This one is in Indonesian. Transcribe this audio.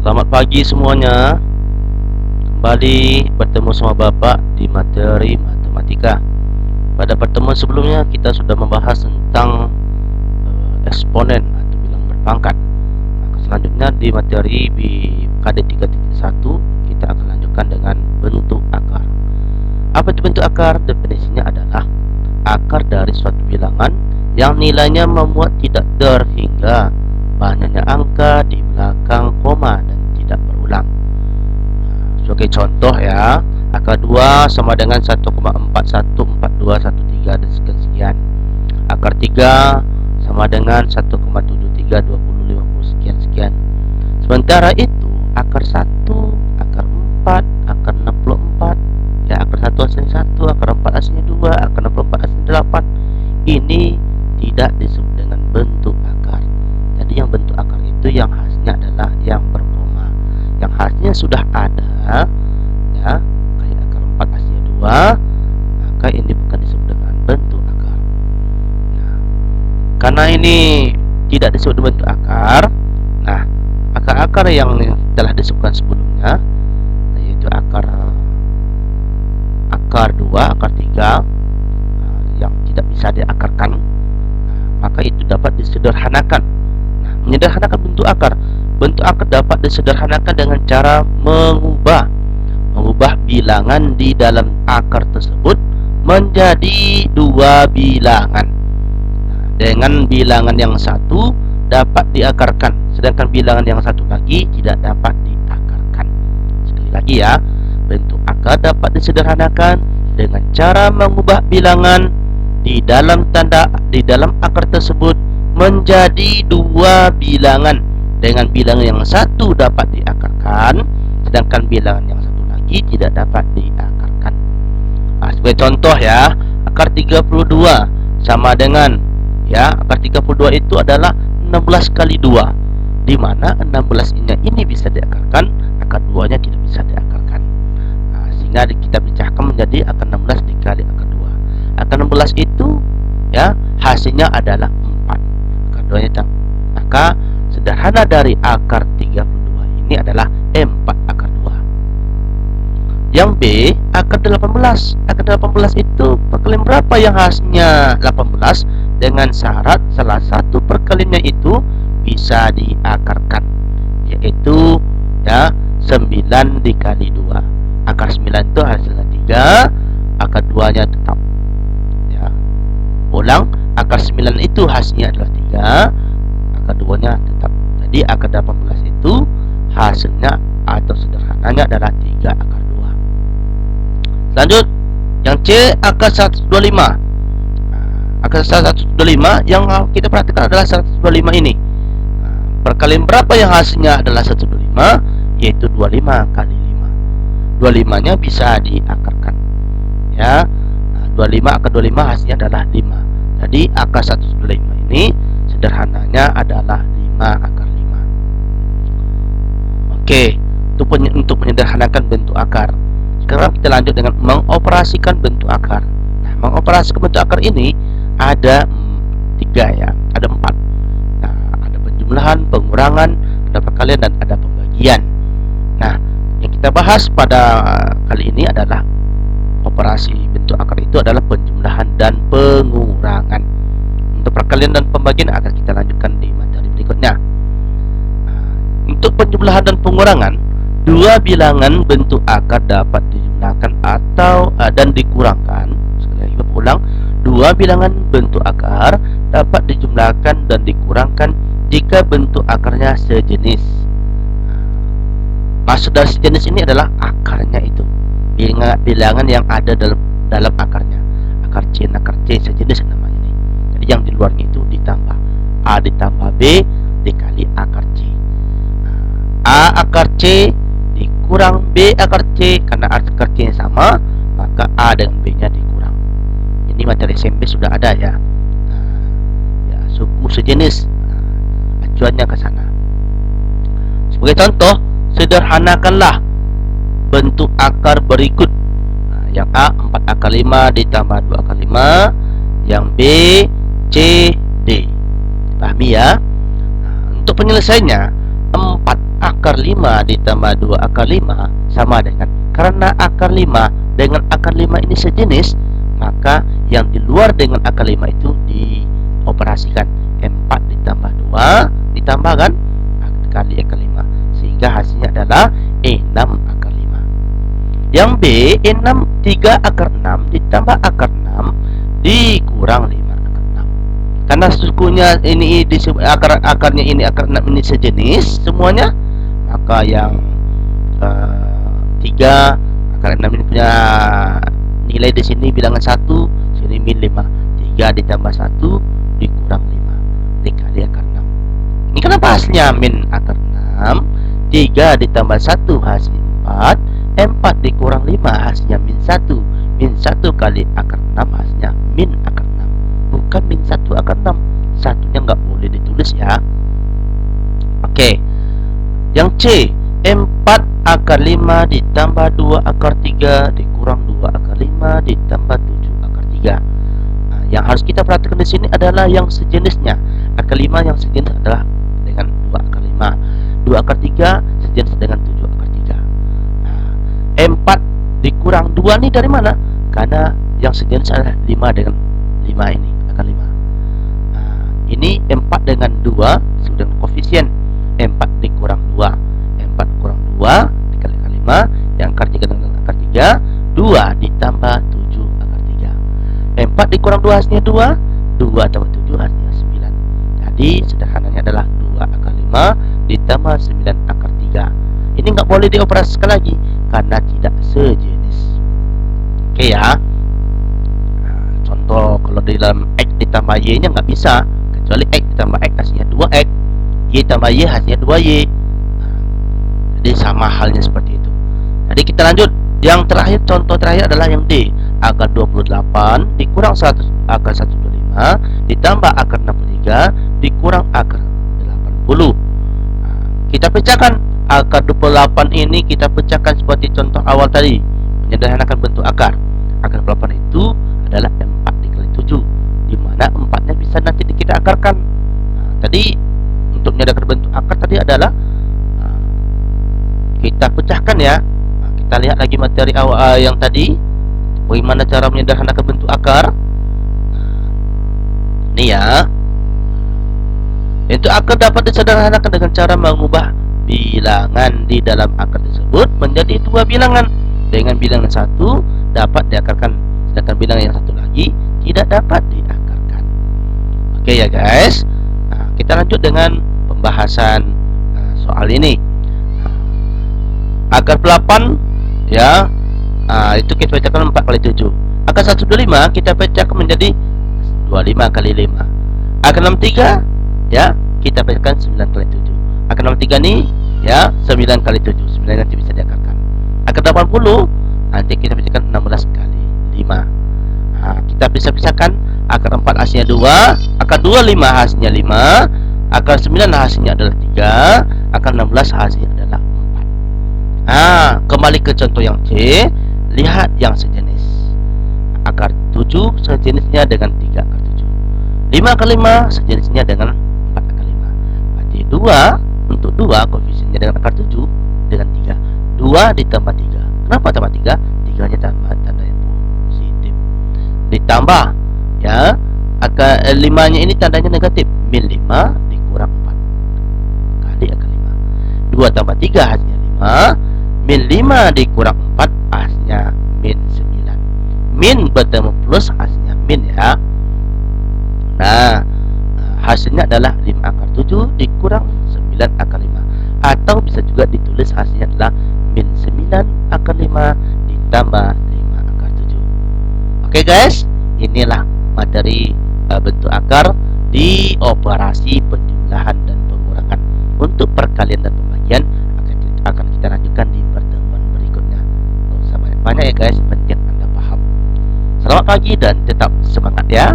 Selamat pagi semuanya. Kembali bertemu sama Bapak di materi matematika. Pada pertemuan sebelumnya kita sudah membahas tentang eksponen atau bilangan berpangkat. Maka selanjutnya di materi KD 3.1 kita akan lanjutkan dengan bentuk akar. Apa itu bentuk akar? Definisinya adalah akar dari suatu bilangan yang nilainya memuat tidak terhingga banyaknya angka di belakang koma dan tidak berulang. Sebagai contoh ya, akar 2 sama dengan 1,414213 dan sekian. Akar 3 sama dengan 1,732050 sekian. Sementara itu akar 1, akar 4, akar 64, ya akar 1 hasilnya 1, akar 4 hasilnya 2, akar 64 hasilnya 8. Ini tidak disebut dengan bentuk akar. Jadi yang bentuk akar itu yang hasilnya adalah yang berkoma. Yang hasilnya sudah ada, ya, kayak akar 4 hasilnya 2, maka ini bukan disebut dengan bentuk akar. Nah, karena ini tidak disebut bentuk akar, nah, akar-akar yang telah disebutkan sebelumnya, yaitu akar 2, akar 3 yang tidak bisa diakarkan, maka itu dapat disederhanakan. Nah, menyederhanakan bentuk akar. Bentuk akar dapat disederhanakan dengan cara mengubah bilangan di dalam akar tersebut menjadi dua bilangan. Nah, dengan bilangan yang satu dapat diakarkan, sedangkan bilangan yang satu lagi tidak dapat diakarkan. Sekali lagi ya, bentuk akar dapat disederhanakan dengan cara mengubah bilangan di dalam akar tersebut menjadi dua bilangan, dengan bilangan yang satu dapat diakarkan, sedangkan bilangan yang satu lagi tidak dapat diakarkan. Sebagai contoh ya, akar 32 sama dengan, ya, akar 32 itu adalah 16 kali 2, di mana 16 ini bisa diakarkan, akar 2-nya tidak bisa diakarkan. Sehingga kita pecahkan menjadi akar 16 dikali akar 2. Akar 16 itu, ya, hasilnya adalah 4. Akar 2-nya maka sederhana dari akar 32 ini adalah 4 akar 2. Yang B, akar 18. Akar 18 itu perkalian berapa yang hasilnya 18, dengan syarat salah satu perkaliannya itu bisa diakarkan, yaitu, ya, 9 dikali 2. Akar 9 itu hasilnya 3, akar 2-nya tetap. Ya. Ulang, akar 9 itu hasilnya adalah 3, akar 2-nya tetap. Jadi akar 18 itu hasilnya atau sederhananya adalah 3 akar 2. Lanjut, yang C, akar 125. Akar 125 yang kita perhatikan adalah 125 ini. Perkalian berapa yang hasilnya adalah 125, yaitu 25 kali 5. 25-nya bisa diakarkan, ya. 25 akar 25 hasilnya adalah 5. Jadi akar 125 ini sederhananya adalah 5 akar 5. Oke, untuk menyederhanakan bentuk akar. Sekarang kita lanjut dengan mengoperasikan bentuk akar. Nah, mengoperasikan bentuk akar ini ada 3, ya, ada 4. Nah, ada penjumlahan, pengurangan, ada perkalian, dan ada pembagian. Nah, yang kita bahas pada kali ini adalah operasi bentuk akar itu adalah penjumlahan dan pengurangan. Untuk perkalian dan pembagian akan kita lanjutkan di materi berikutnya. Untuk penjumlahan dan pengurangan, dua bilangan bentuk akar dapat dijumlahkan atau dan dikurangkan. Sekali lagi ulang, dua bilangan bentuk akar dapat dijumlahkan dan dikurangkan jika bentuk akarnya sejenis. Maksud dari sejenis ini adalah akarnya itu, bilangan yang ada dalam akarnya. Akar C dan akar C sejenis namanya ini. Jadi yang di luarnya itu ditambah A ditambah B dikali akar C. A akar C dikurang B akar C, karena akar C yang sama maka A dengan B nya dikurang. Ini materi SMP sudah ada ya. Ya, suku sejenis, acuannya ke sana. Sebagai contoh, sederhanakanlah bentuk akar berikut. Yang A 4 akar 5 ditambah 2 akar 5, yang B C D. Pahami ya? Untuk penyelesaiannya, 4 akar 5 ditambah 2 akar 5 sama dengan, karena akar 5 dengan akar 5 ini sejenis, maka yang di luar dengan akar 5 itu dioperasikan. 4 ditambah 2 ditambahkan kali akar 5, sehingga hasilnya adalah 6 akar 5. Yang B, 3 akar 6 ditambah akar 6 dikurang 5 akar 6. Karena sukunya ini akarnya ini akar 6 ini sejenis semuanya, maka yang 3 akar 6 ini punya nilai di sini bilangan 1, sini min 5. 3 ditambah 1 dikurang 5 dikali akar 6. Ini kenapa hasilnya min akar 6? 3 ditambah 1 hasilnya 4. 4 dikurang 5 hasilnya min 1. Min 1 kali akar 6 hasilnya min akar 6, bukan min 1 akar 6. Satunya nggak boleh ditulis ya. Oke. Yang C, 4 akar 5 ditambah 2 akar 3 dikurang 2 akar 5 ditambah 7 akar 3. Nah, yang harus kita perhatikan di sini adalah yang sejenisnya. Akar 5 yang sejenis adalah dengan 2 akar 5. 2 akar 3 sejenis dengan 7 akar 3. Nah, 4 dikurang 2 ini dari mana? Karena yang sejenis adalah 5 dengan 5 ini, akar 5. Nah, ini 4 dengan 2 sudah koefisien. 4 dikurang 2. 4 kurang 2 dikali akar 5, yang akar 3 dengan akar 3, 2 ditambah 7 akar 3. 4 dikurang 2 hasilnya 2, 2 tambah 7 hasilnya 9. Jadi sederhananya adalah 2 akar 5 ditambah 9 akar 3. Ini nggak boleh dioperasikan lagi karena tidak sejenis. Oke ya. Nah, contoh kalau di dalam X ditambah Y nya nggak bisa, kecuali X ditambah X hasilnya 2X, Y tambah Y hasilnya 2Y. Jadi sama halnya seperti itu. Jadi kita lanjut. Yang terakhir, contoh terakhir adalah yang D. Akar 28 dikurang 100 akar 125 ditambah akar 63 dikurang akar 80. Nah, kita pecahkan akar 28 ini, kita pecahkan seperti contoh awal tadi, menyederhanakan bentuk akar. Akar 28 itu adalah 4 dikali 7, di mana 4-nya bisa nanti kita akarkan. Nah, tadi untuk menyederhanakan bentuk akar tadi adalah kita pecahkan ya. Nah, kita lihat lagi materi awal yang tadi, bagaimana cara menyederhanakan bentuk akar. Ini ya. Itu akar dapat disederhanakan dengan cara mengubah bilangan di dalam akar tersebut menjadi dua bilangan. Dengan bilangan satu dapat diakarkan, sedangkan bilangan yang satu lagi tidak dapat diakarkan. Oke ya guys. Nah, kita lanjut dengan pembahasan soal ini. Akar 8 ya, itu kita pecahkan 4 kali 7. Akar 125 kita pecahkan menjadi 25 kali 5. Akar 63 ya, kita pecahkan 9 kali 7. Akar 63 nih ya, 9 kali 7. 9 nanti bisa diakarkan. Akar 80 nanti kita pecahkan 16 kali 5. Nah, kita bisa pisahkan. Akar 4 hasilnya 2, akar 25 hasilnya 5, akar 9 hasilnya adalah 3, akar 16 hasilnya adalah 4. Nah, kembali ke contoh yang C. Lihat yang sejenis. Akar 7 sejenisnya dengan 3 akar 7. 5 akar 5 sejenisnya dengan 4 akar 5. Berarti 2 untuk 2 koefisiennya dengan akar 7 dengan 3. 2 ditambah 3. Kenapa tambah 3? 3-nya tambah tanda yang positif. Ditambah ya, akar 5-nya ini tandanya negatif. Min 5 dikurang 4 kali akar 5. 2 tambah 3 hasilnya 5. Min 5 dikurang 4 hasilnya min 9. Min bertemu plus hasilnya min ya. Nah, hasilnya adalah 5 akar 7 dikurang 9 akar 5. Atau bisa juga ditulis hasilnya adalah min 9 akar 5 ditambah 5 akar 7. Oke guys, inilah materi bentuk akar di operasi penjumlahan dan pengurangan. Untuk perkalian dan pembagian akan kita lanjutkan di pertemuan berikutnya. Tidak usah banyak-banyak ya guys, penting Anda paham. Selamat pagi dan tetap semangat ya.